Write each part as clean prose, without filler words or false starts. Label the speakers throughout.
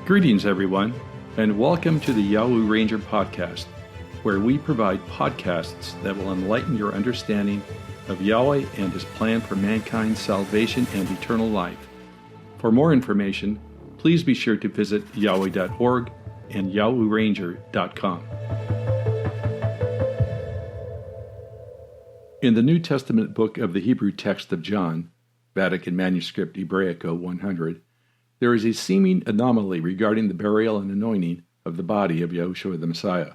Speaker 1: Greetings, everyone, and welcome to the Yahweh Ranger podcast, where we provide podcasts that will enlighten your understanding of Yahweh and His plan for mankind's salvation and eternal life. For more information, please be sure to visit yahweh.org and yahwehranger.com. In the New Testament book of the Hebrew text of John, Vatican Manuscript Hebraico 100, there is a seeming anomaly regarding the burial and anointing of the body of Yahushua the Messiah.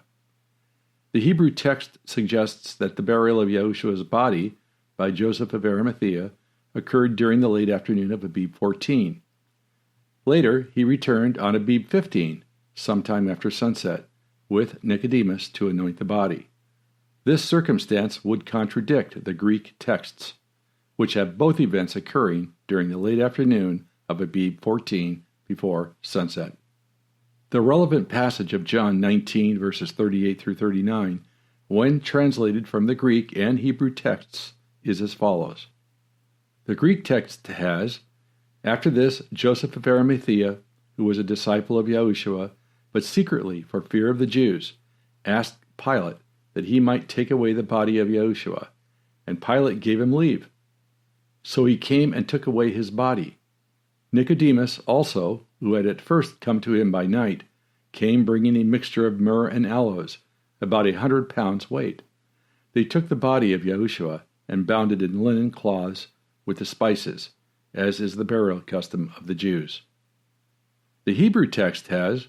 Speaker 1: The Hebrew text suggests that the burial of Yahushua's body by Joseph of Arimathea occurred during the late afternoon of Abib 14. Later, he returned on Abib 15, sometime after sunset, with Nicodemus to anoint the body. This circumstance would contradict the Greek texts, which have both events occurring during the late afternoon of Abib 14 before sunset. The relevant passage of John 19 verses 38 through 39, when translated from the Greek and Hebrew texts, is as follows. The Greek text has, "After this, Joseph of Arimathea, who was a disciple of Yahushua, but secretly for fear of the Jews, asked Pilate that he might take away the body of Yahushua, and Pilate gave him leave. So he came and took away his body. Nicodemus also, who had at first come to him by night, came bringing a mixture of myrrh and aloes, about 100 pounds weight. They took the body of Yahushua and bound it in linen cloths with the spices, as is the burial custom of the Jews." The Hebrew text has,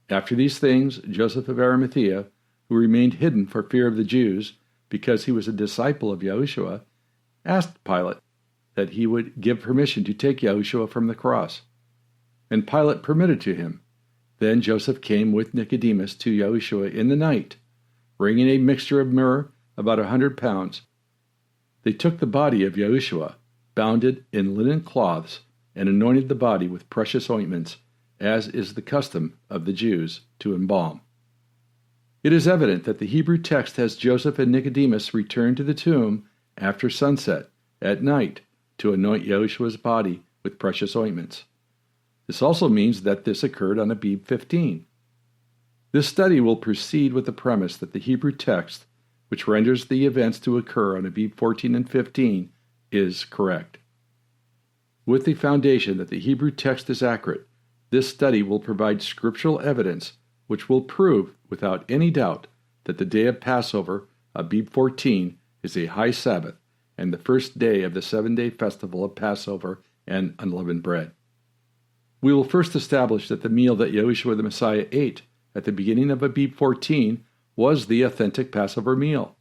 Speaker 1: "After these things, Joseph of Arimathea, who remained hidden for fear of the Jews, because he was a disciple of Yahushua, asked Pilate that he would give permission to take Yahushua from the cross. And Pilate permitted to him. Then Joseph came with Nicodemus to Yahushua in the night, bringing a mixture of myrrh, about 100 pounds. They took the body of Yahushua, bound it in linen cloths, and anointed the body with precious ointments, as is the custom of the Jews to embalm." It is evident that the Hebrew text has Joseph and Nicodemus return to the tomb after sunset, at night, to anoint Yahushua's body with precious ointments. This also means that this occurred on Abib 15. This study will proceed with the premise that the Hebrew text, which renders the events to occur on Abib 14 and 15, is correct. With the foundation that the Hebrew text is accurate, this study will provide scriptural evidence which will prove without any doubt that the day of Passover, Abib 14, is a high Sabbath and the first day of the 7-day festival of Passover and unleavened bread. We will first establish that the meal that Yahushua the Messiah ate at the beginning of Abib 14 was the authentic Passover meal.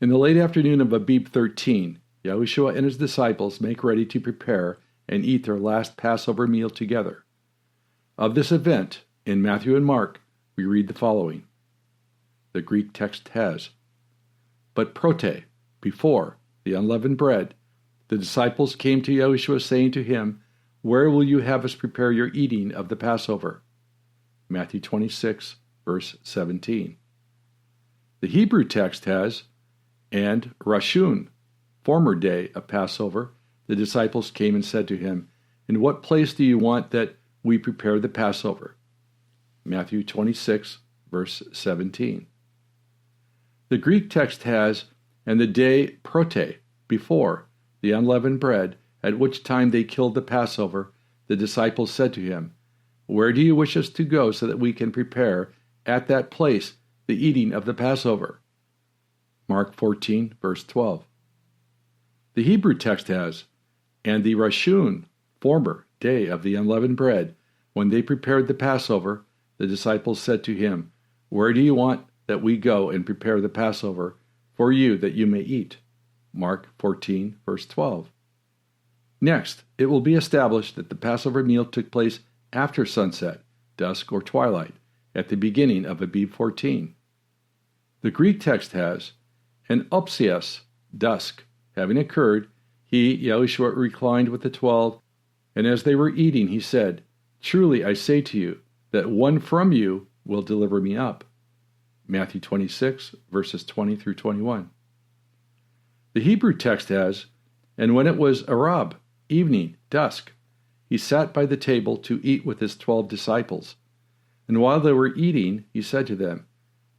Speaker 1: In the late afternoon of Abib 13, Yahushua and his disciples make ready to prepare and eat their last Passover meal together. Of this event, in Matthew and Mark, we read the following. The Greek text has, "But prote, before, the unleavened bread, the disciples came to Yahushua, saying to him, 'Where will you have us prepare your eating of the Passover?'" Matthew 26, verse 17. The Hebrew text has, "And Rashun, former day of Passover, the disciples came and said to him, 'In what place do you want that we prepare the Passover?'" Matthew 26, verse 17. The Greek text has, "And the day prote, before, the unleavened bread, at which time they killed the Passover, the disciples said to him, 'Where do you wish us to go so that we can prepare at that place the eating of the Passover?'" Mark 14, verse 12. The Hebrew text has, "And the Rashun, former day of the unleavened bread, when they prepared the Passover, the disciples said to him, 'Where do you want that we go and prepare the Passover for you that you may eat?'" Mark 14, verse 12. Next, it will be established that the Passover meal took place after sunset, dusk, or twilight, at the beginning of Abib 14. The Greek text has, "And opsias, dusk, having occurred, he, Yahushua, reclined with the 12, and as they were eating, he said, 'Truly I say to you, that one from you will deliver me up.'" Matthew 26, verses 20 through 21. The Hebrew text has, "And when it was Arab, evening, dusk, he sat by the table to eat with his 12 disciples. And while they were eating, he said to them,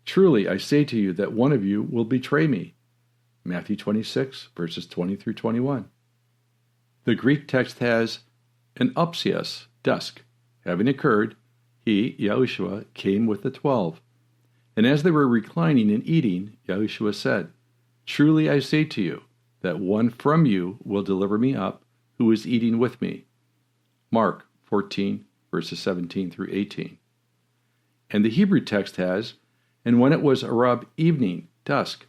Speaker 1: "Truly I say to you that one of you will betray me." Matthew 26, verses 20 through 21. The Greek text has an upsias, dusk. Having occurred, he, Yahushua, came with the 12. And as they were reclining and eating, Yahushua said, "Truly I say to you, that one from you will deliver me up, who is eating with me." Mark 14, verses 17 through 18. And the Hebrew text has, "And when it was Arab evening, dusk,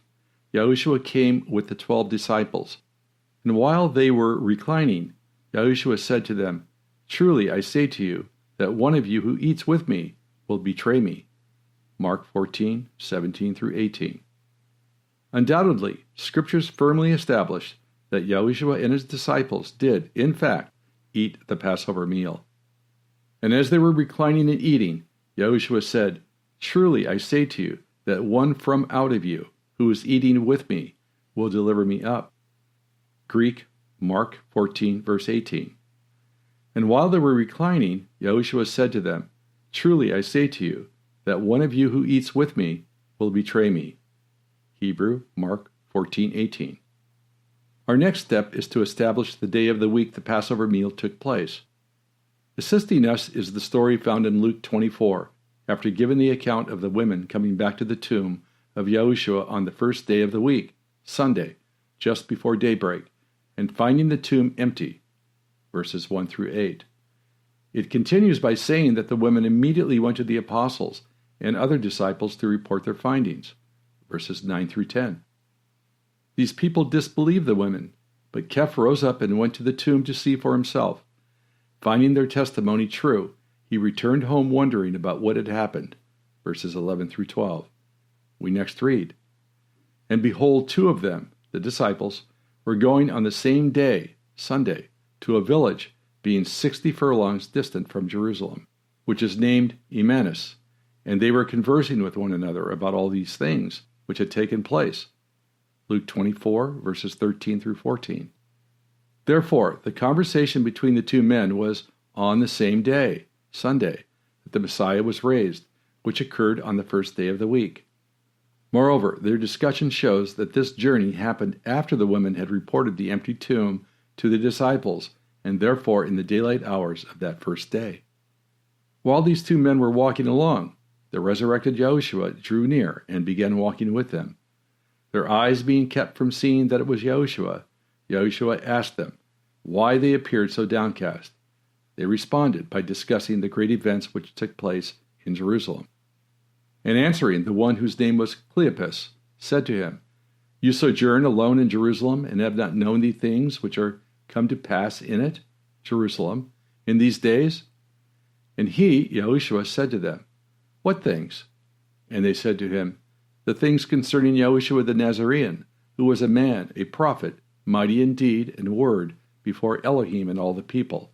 Speaker 1: Yahushua came with the 12 disciples. And while they were reclining, Yahushua said to them, Truly I say to you, that one of you who eats with me will betray me." Mark 14, 17 through 18. Undoubtedly, Scriptures firmly establish that Yahushua and his disciples did, in fact, eat the Passover meal. And as they were reclining and eating, Yahushua said, "Truly I say to you, that one from out of you, who is eating with me, will deliver me up." Greek, Mark 14, verse 18. And while they were reclining, Yahushua said to them, "Truly I say to you, that one of you who eats with me will betray me." Hebrew, Mark 14:18. Our next step is to establish the day of the week the Passover meal took place. Assisting us is the story found in Luke 24, after giving the account of the women coming back to the tomb of Yahushua on the first day of the week, Sunday, just before daybreak, and finding the tomb empty, verses 1 through 8. It continues by saying that the women immediately went to the apostles and other disciples to report their findings, verses 9 through 10. These people disbelieved the women, but Keph rose up and went to the tomb to see for himself. Finding their testimony true, he returned home wondering about what had happened, verses 11 through 12. We next read, "And behold, two of them, the disciples, were going on the same day, Sunday, to a village being 60 furlongs distant from Jerusalem, which is named Emmaus, and they were conversing with one another about all these things which had taken place." Luke 24, verses 13 through 14. Therefore, the conversation between the two men was on the same day, Sunday, that the Messiah was raised, which occurred on the first day of the week. Moreover, their discussion shows that this journey happened after the women had reported the empty tomb to the disciples, and therefore in the daylight hours of that first day. While these two men were walking along, the resurrected Yahushua drew near and began walking with them. Their eyes being kept from seeing that it was Yahushua, Yahushua asked them why they appeared so downcast. They responded by discussing the great events which took place in Jerusalem. And answering, the one whose name was Cleopas said to him, "You sojourn alone in Jerusalem, and have not known the things which are come to pass in it, Jerusalem, in these days?" And he, Yahushua, said to them, "What things?" And they said to him, "The things concerning Yahushua the Nazarene, who was a man, a prophet, mighty in deed and word before Elohim and all the people,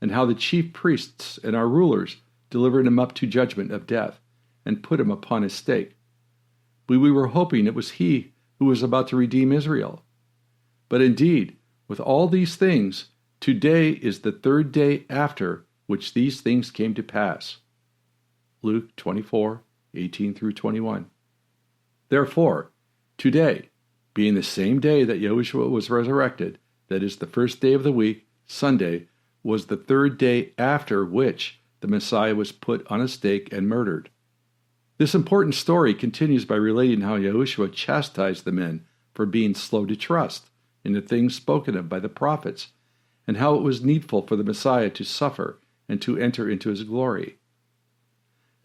Speaker 1: and how the chief priests and our rulers delivered him up to judgment of death, and put him upon a stake. We were hoping it was he who was about to redeem Israel. But indeed, with all these things, today is the third day after which these things came to pass." Luke 24, 18 through 21. Therefore, today, being the same day that Yahushua was resurrected, that is the first day of the week, Sunday, was the third day after which the Messiah was put on a stake and murdered. This important story continues by relating how Yahushua chastised the men for being slow to trust in the things spoken of by the prophets, and how it was needful for the Messiah to suffer and to enter into his glory.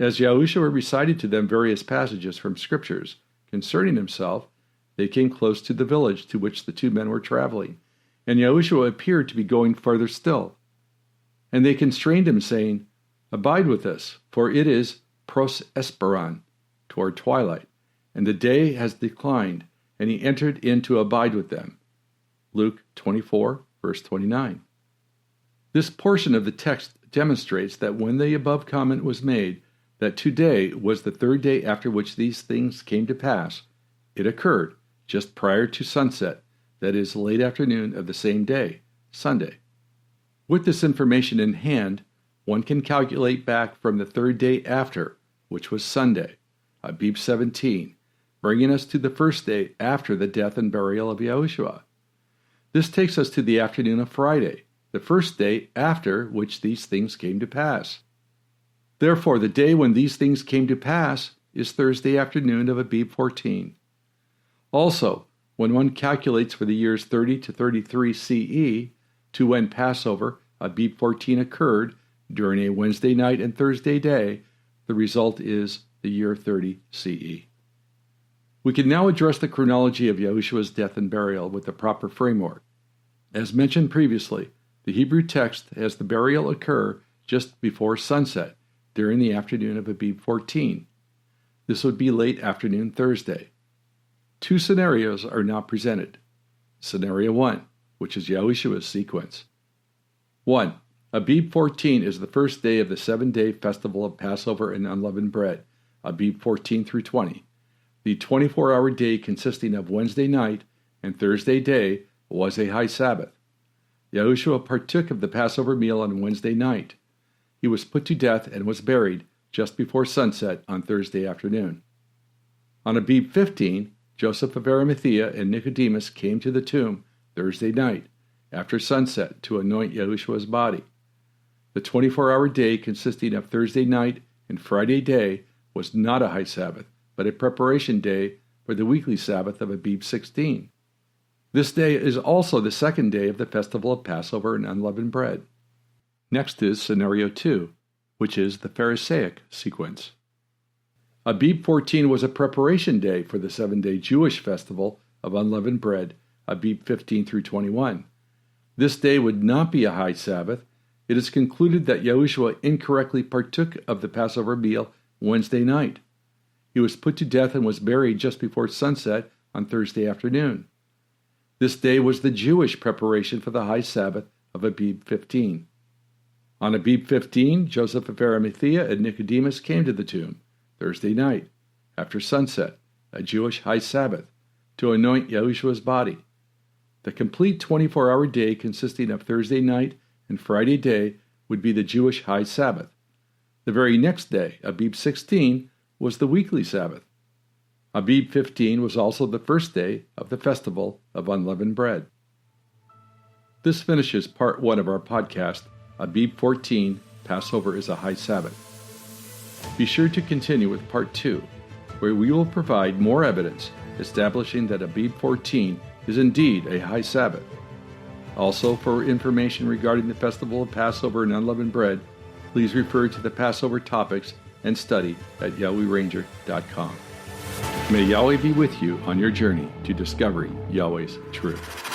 Speaker 1: As Yahushua recited to them various passages from Scriptures concerning himself, they came close to the village to which the two men were traveling, and Yahushua appeared to be going farther still. And they constrained him, saying, "Abide with us, for it is pros esperan," toward twilight, and the day has declined, and he entered in to abide with them. Luke 24, verse 29. This portion of the text demonstrates that when the above comment was made, that today was the third day after which these things came to pass, it occurred just prior to sunset, that is, late afternoon of the same day, Sunday. With this information in hand, one can calculate back from the third day after, which was Sunday, Abib 17, bringing us to the first day after the death and burial of Yahushua. This takes us to the afternoon of Friday, the first day after which these things came to pass. Therefore, the day when these things came to pass is Thursday afternoon of Abib 14. Also, when one calculates for the years 30 to 33 CE to when Passover, Abib 14, occurred during a Wednesday night and Thursday day, the result is the year 30 CE. We can now address the chronology of Yahushua's death and burial with the proper framework. As mentioned previously, the Hebrew text has the burial occur just before sunset during the afternoon of Abib 14. This would be late afternoon Thursday. Two scenarios are now presented. Scenario 1, which is Yahushua's sequence. 1. Abib 14 is the first day of the 7-day festival of Passover and unleavened bread, Abib 14 through 20. The 24-hour day consisting of Wednesday night and Thursday day was a high Sabbath. Yahushua partook of the Passover meal on Wednesday night. He was put to death and was buried just before sunset on Thursday afternoon. On Abib 15, Joseph of Arimathea and Nicodemus came to the tomb Thursday night after sunset to anoint Yahushua's body. The 24-hour day consisting of Thursday night and Friday day was not a high Sabbath, but a preparation day for the weekly Sabbath of Abib 16. This day is also the second day of the festival of Passover and unleavened bread. Next is Scenario 2, which is the Pharisaic sequence. Abib 14 was a preparation day for the 7-day Jewish festival of unleavened bread, Abib 15 through 21. This day would not be a high Sabbath. It is concluded that Yahushua incorrectly partook of the Passover meal Wednesday night. He was put to death and was buried just before sunset on Thursday afternoon. This day was the Jewish preparation for the high Sabbath of Abib 15. On Abib 15, Joseph of Arimathea and Nicodemus came to the tomb Thursday night, after sunset, a Jewish high Sabbath, to anoint Yahushua's body. The complete 24-hour day consisting of Thursday night and Friday day would be the Jewish high Sabbath. The very next day, Abib 16, was the weekly Sabbath. Abib 15 was also the first day of the festival of unleavened bread. This finishes part 1 of our podcast, Abib 14, Passover is a High Sabbath. Be sure to continue with part 2, where we will provide more evidence establishing that Abib 14 is indeed a high Sabbath. Also, for information regarding the festival of Passover and unleavened bread, please refer to the Passover topics and study at YahwehRanger.com. May Yahweh be with you on your journey to discovering Yahweh's truth.